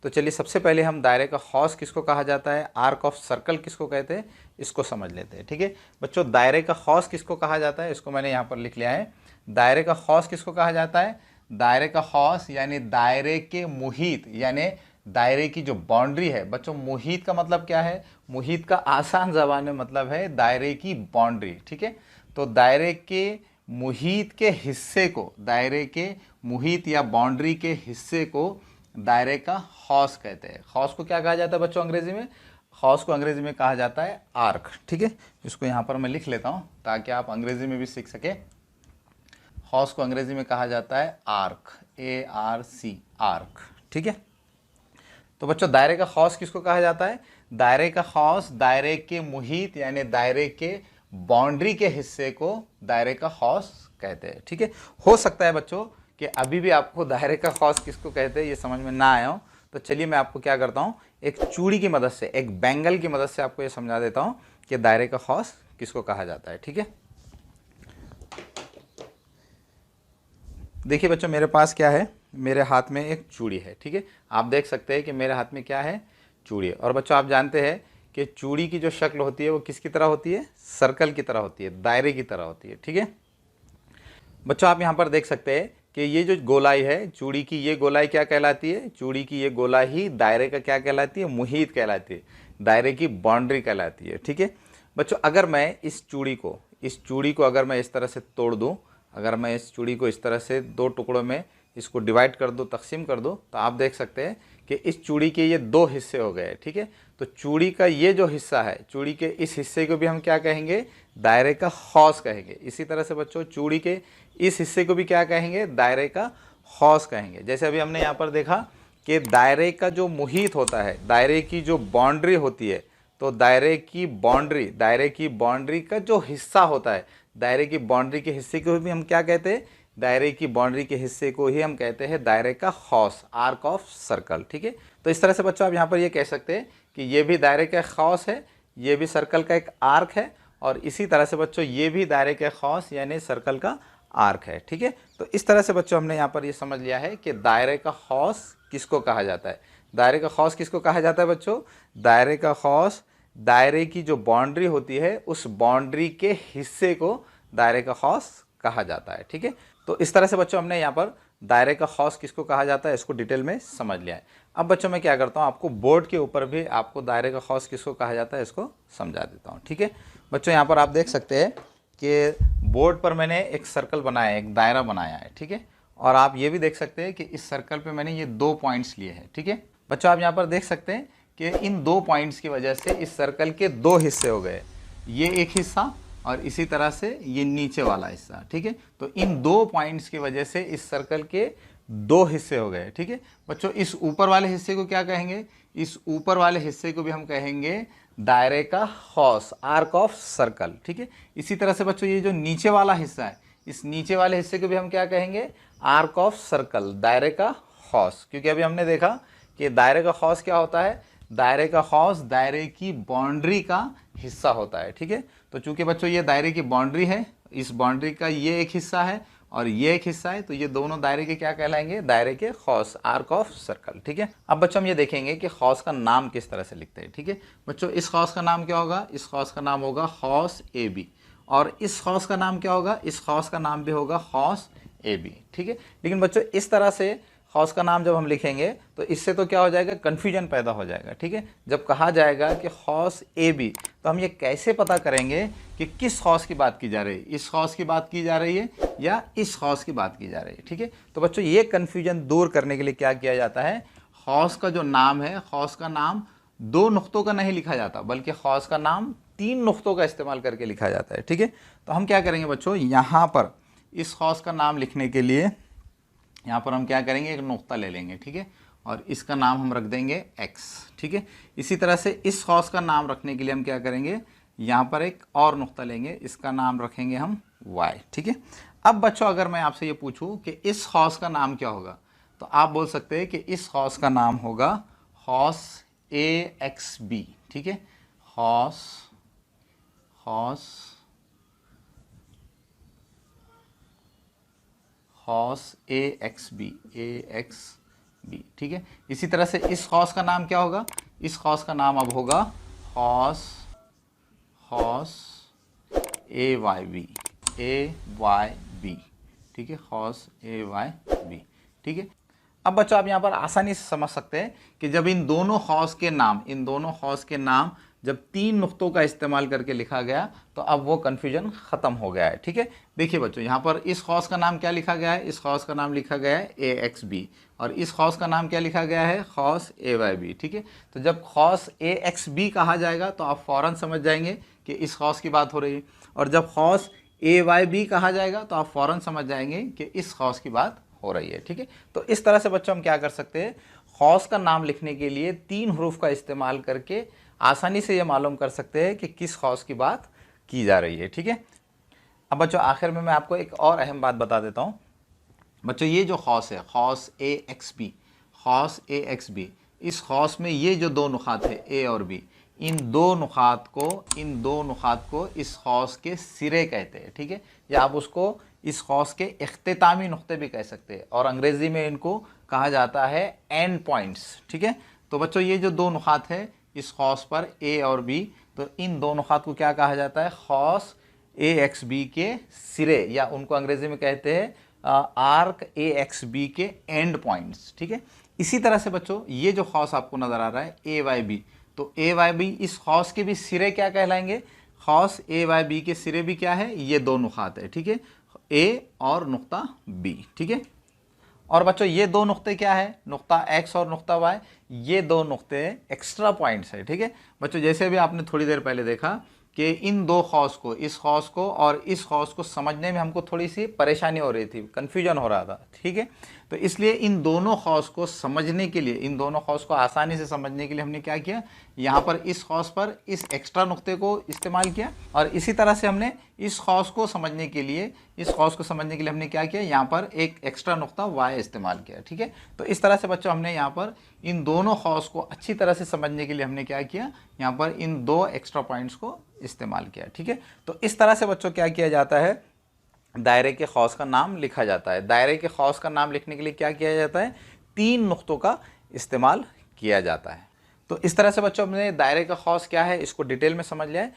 तो चलिए सबसे पहले हम दायरे का हौस किसको कहा जाता है, आर्क ऑफ सर्कल किसको कहते हैं, इसको समझ लेते हैं। ठीक है बच्चों, दायरे का हौस किसको कहा जाता है, इसको मैंने यहाँ पर लिख लिया है। दायरे का हौस किसको कहा जाता है, दायरे का हौस यानी दायरे के मुहित, यानी दायरे की जो बाउंड्री है। बच्चों मुहित का मतलब क्या है, मुहित का आसान जबान में मतलब है दायरे की बाउंड्री। ठीक है, तो दायरे के मुहित के हिस्से को, दायरे के मुहित या बाउंड्री के हिस्से को दायरे का हौस कहते हैं। हौस को क्या कहा जाता है बच्चों अंग्रेजी में, हौस को अंग्रेजी में कहा जाता है आर्क। ठीक है, इसको यहाँ पर मैं लिख लेता हूँ ताकि आप अंग्रेजी में भी सीख सके। हौस को अंग्रेजी में कहा जाता है आर्क, ARC, आर्क। ठीक है, तो बच्चों दायरे का हौस किसको कहा जाता है, दायरे का हौस दायरे के मुहित यानी दायरे के बाउंड्री के हिस्से को दायरे का हौस कहते हैं। ठीक है, हो सकता है बच्चों कि अभी भी आपको दायरे का हौस किसको कहते हैं ये समझ में ना आया हो, तो चलिए मैं आपको क्या करता हूँ, एक चूड़ी की मदद से, एक बैंगल की मदद से आपको ये समझा देता हूँ कि दायरे का हौस किसको कहा जाता है। ठीक है, देखिए बच्चों मेरे पास क्या है, मेरे हाथ में एक चूड़ी है। ठीक है, आप देख सकते हैं कि मेरे हाथ में क्या है, चूड़ी है। और बच्चों आप जानते हैं कि चूड़ी की जो शक्ल होती है वो किसकी तरह होती है, सर्कल की तरह होती है, दायरे की तरह होती है। ठीक है बच्चों, आप यहाँ पर देख सकते हैं कि ये जो गोलाई है चूड़ी की, ये गोलाई क्या कहलाती है, चूड़ी की ये गोलाई ही दायरे का क्या कहलाती है, मुहित कहलाती है, दायरे की बाउंड्री कहलाती है। ठीक है बच्चों, अगर मैं इस चूड़ी को अगर मैं इस तरह से तोड़ दूँ, अगर मैं इस चूड़ी को इस तरह से दो टुकड़ों में इसको डिवाइड कर दूँ, तकसीम कर दूँ, तो आप देख सकते हैं कि इस चूड़ी के ये दो हिस्से हो गए। ठीक है, तो चूड़ी का ये जो हिस्सा है, चूड़ी के इस हिस्से को भी हम क्या कहेंगे, दायरे का हौस कहेंगे। इसी तरह से बच्चों चूड़ी के इस हिस्से को भी क्या कहेंगे, दायरे का हौस कहेंगे। जैसे अभी हमने यहाँ पर देखा कि दायरे का जो मुहित होता है, दायरे की जो बाउंड्री होती है, तो दायरे की बाउंड्री का जो हिस्सा होता है, दायरे की बाउंड्री के हिस्से को भी हम क्या कहते हैं, दायरे की बाउंड्री के हिस्से को ही हम कहते हैं दायरे का हौस, आर्क ऑफ सर्कल। ठीक है, तो इस तरह से बच्चों आप यहाँ पर ये कह सकते हैं कि ये भी दायरे का हौस है, ये भी सर्कल का एक आर्क है, और इसी तरह से बच्चों ये भी दायरे के हौस यानी सर्कल का आर्क है। ठीक है, तो इस तरह से बच्चों हमने यहाँ पर ये समझ लिया है कि दायरे का हौस किसको कहा जाता है। दायरे का हौस किसको कहा जाता है बच्चों, दायरे का हौस दायरे की जो बाउंड्री होती है उस बाउंड्री के हिस्से को दायरे का हौस कहा जाता है। ठीक है, तो इस तरह से बच्चों हमने यहाँ पर दायरे का हौस किसको कहा जाता है इसको डिटेल में समझ लिया है। अब बच्चों मैं क्या करता हूँ, आपको बोर्ड के ऊपर भी आपको दायरे का हौस किसको कहा जाता है इसको समझा देता हूँ। ठीक है बच्चों, यहाँ पर आप देख सकते हैं कि बोर्ड पर मैंने एक सर्कल बनाया है, एक दायरा बनाया है। ठीक है, और आप ये भी देख सकते हैं कि इस सर्कल पे मैंने ये 2 पॉइंट्स लिए हैं। ठीक है बच्चों, आप यहाँ पर देख सकते हैं कि इन 2 पॉइंट्स की वजह से इस सर्कल के 2 हिस्से हो गए, ये एक हिस्सा और इसी तरह से ये नीचे वाला हिस्सा। ठीक है, तो इन 2 पॉइंट्स की वजह से इस सर्कल के 2 हिस्से हो गए। ठीक है बच्चों, इस ऊपर वाले हिस्से को क्या कहेंगे, इस ऊपर वाले हिस्से को भी हम कहेंगे दायरे का हौस, आर्क ऑफ सर्कल। ठीक है, इसी तरह से बच्चों ये जो नीचे वाला हिस्सा है, इस नीचे वाले हिस्से को भी हम क्या कहेंगे, आर्क ऑफ सर्कल, दायरे का हौस। क्योंकि अभी हमने देखा कि दायरे का हौस क्या होता है, दायरे का हौस दायरे की बाउंड्री का हिस्सा होता है। ठीक है, तो चूंकि बच्चों ये दायरे की बाउंड्री है, इस बाउंड्री का ये एक हिस्सा है और ये एक हिस्सा है, तो ये दोनों दायरे के क्या कहलाएंगे, दायरे के हौस, आर्क ऑफ सर्कल। ठीक है, अब बच्चों हम ये देखेंगे कि हौस का नाम किस तरह से लिखते हैं। ठीक है बच्चों, इस हौस का नाम क्या होगा, इस हौस का नाम होगा हौस AB, और इस हौस का नाम क्या होगा, इस हौस का नाम भी होगा हौस AB। ठीक है, लेकिन बच्चों इस तरह से हौस का नाम जब हम लिखेंगे तो इससे तो क्या हो जाएगा, कन्फ्यूजन पैदा हो जाएगा। ठीक है, जब कहा जाएगा कि हौस AB, तो हम ये कैसे पता करेंगे कि किस हौस की बात की जा रही है, इस हौस की बात की जा रही है या इस हौस की बात की जा रही है। ठीक है, तो बच्चों ये कन्फ्यूजन दूर करने के लिए क्या किया जाता है, हौस का जो नाम है, हौस का नाम 2 नुक्तों का नहीं लिखा जाता, बल्कि हौस का नाम 3 नुक्तों का इस्तेमाल करके लिखा जाता है। ठीक है, तो हम क्या करेंगे बच्चों, यहाँ पर इस हौस का नाम लिखने के लिए यहाँ पर हम क्या करेंगे, एक नुक्ता ले लेंगे। ठीक है, और इसका नाम हम रख देंगे X। ठीक है, इसी तरह से इस हौस का नाम रखने के लिए हम क्या करेंगे, यहाँ पर एक और नुक्ता लेंगे, इसका नाम रखेंगे हम Y। ठीक है, अब बच्चों अगर मैं आपसे ये पूछूं कि इस हौस का नाम क्या होगा, तो आप बोल सकते हैं कि इस हौस का नाम होगा हौस AXB। ठीक है, हौस हौस हौस AXB बी, ठीक है। इसी तरह से इस खौस का नाम क्या होगा, इस खौस का नाम अब होगा खौस ए वाई बी, ठीक है, खौस ए वाई बी, ठीक है। अब बच्चों आप यहाँ पर आसानी से समझ सकते हैं कि जब इन दोनों खौस के नाम जब 3 नुक्तों का इस्तेमाल करके लिखा गया तो अब वो कन्फ्यूजन ख़त्म हो गया है, ठीक है। देखिए बच्चों, यहाँ पर इस खौस का नाम क्या लिखा गया है, इस खौस का नाम लिखा गया है ए एक्स बी, और इस खौस का नाम क्या लिखा गया है, खौस ए वाई बी, ठीक है। तो जब खौस ए एक्स बी कहा जाएगा तो आप फ़ौरन समझ जाएंगे कि इस खौस की बात हो रही है, और जब खौस ए वाई बी कहा जाएगा तो आप फ़ौरन समझ जाएंगे कि इस खौस की बात हो रही है, ठीक है। तो इस तरह से बच्चों हम क्या कर सकते हैं, खौस का नाम लिखने के लिए 3 हरूफ का इस्तेमाल करके आसानी से ये मालूम कर सकते हैं कि किस खौस की बात की जा रही है, ठीक है। अब बच्चों आखिर में मैं आपको एक और अहम बात बता देता हूँ। बच्चों ये जो खौस है, खौस ए एक्स बी, इस खौस में ये जो 2 नुकात है ए और बी, इन दो नुकात को इस खौस के सिरे कहते हैं, ठीक है, या आप उसको इस खौस के इख्तितामी नुक्ते भी कह सकते हैं, और अंग्रेज़ी में इनको कहा जाता है एंड पॉइंट्स, ठीक है। तो बच्चों ये जो 2 नुकात है इस खौस पर ए और बी, तो इन 2 नुकात को क्या कहा जाता है, खौस ए एक्स बी के सिरे, या उनको अंग्रेज़ी में कहते हैं आर्क ए एक्स बी के एंड पॉइंट्स, ठीक है। इसी तरह से बच्चों ये जो खौस आपको नज़र आ रहा है ए वाई बी, तो ए वाई बी इस खौस के भी सिरे क्या कहलाएंगे, खौस ए वाई बी के सिरे भी क्या है, ये 2 नुकात है, ठीक है, ए और नुक्ता बी, ठीक है। और बच्चों ये 2 नुक्ते क्या है, नुक्ता एक्स और नुक्ता वाई, ये 2 नुक्ते एक्स्ट्रा पॉइंट्स है, ठीक है। बच्चों जैसे अभी आपने थोड़ी देर पहले देखा कि इन 2 खौस को, इस खौस को और इस खौस को समझने में हमको थोड़ी सी परेशानी हो रही थी, कन्फ्यूजन हो रहा था, ठीक है। तो इसलिए इन दोनों खौस को समझने के लिए, इन दोनों खौस को आसानी से समझने के लिए हमने क्या किया, यहाँ पर इस खौस पर इस एक्स्ट्रा नुक्ते को इस्तेमाल किया, और इसी तरह से हमने इस खौस को समझने के लिए हमने क्या किया, यहाँ पर एक एक्स्ट्रा नुक्ता वाई इस्तेमाल किया, ठीक है। तो इस तरह से बच्चों हमने यहाँ पर इन दोनों खौस को अच्छी तरह से समझने के लिए हमने क्या किया, यहाँ पर इन 2 एक्स्ट्रा पॉइंट्स को इस्तेमाल किया, ठीक है। तो इस तरह से बच्चों क्या किया जाता है, दायरे के खौस का नाम लिखा जाता है। दायरे के खौस का नाम लिखने के लिए क्या किया जाता है, 3 नुक्तों का इस्तेमाल किया जाता है। तो इस तरह से बच्चों हमने दायरे का खौस क्या है इसको डिटेल में समझ लिया है।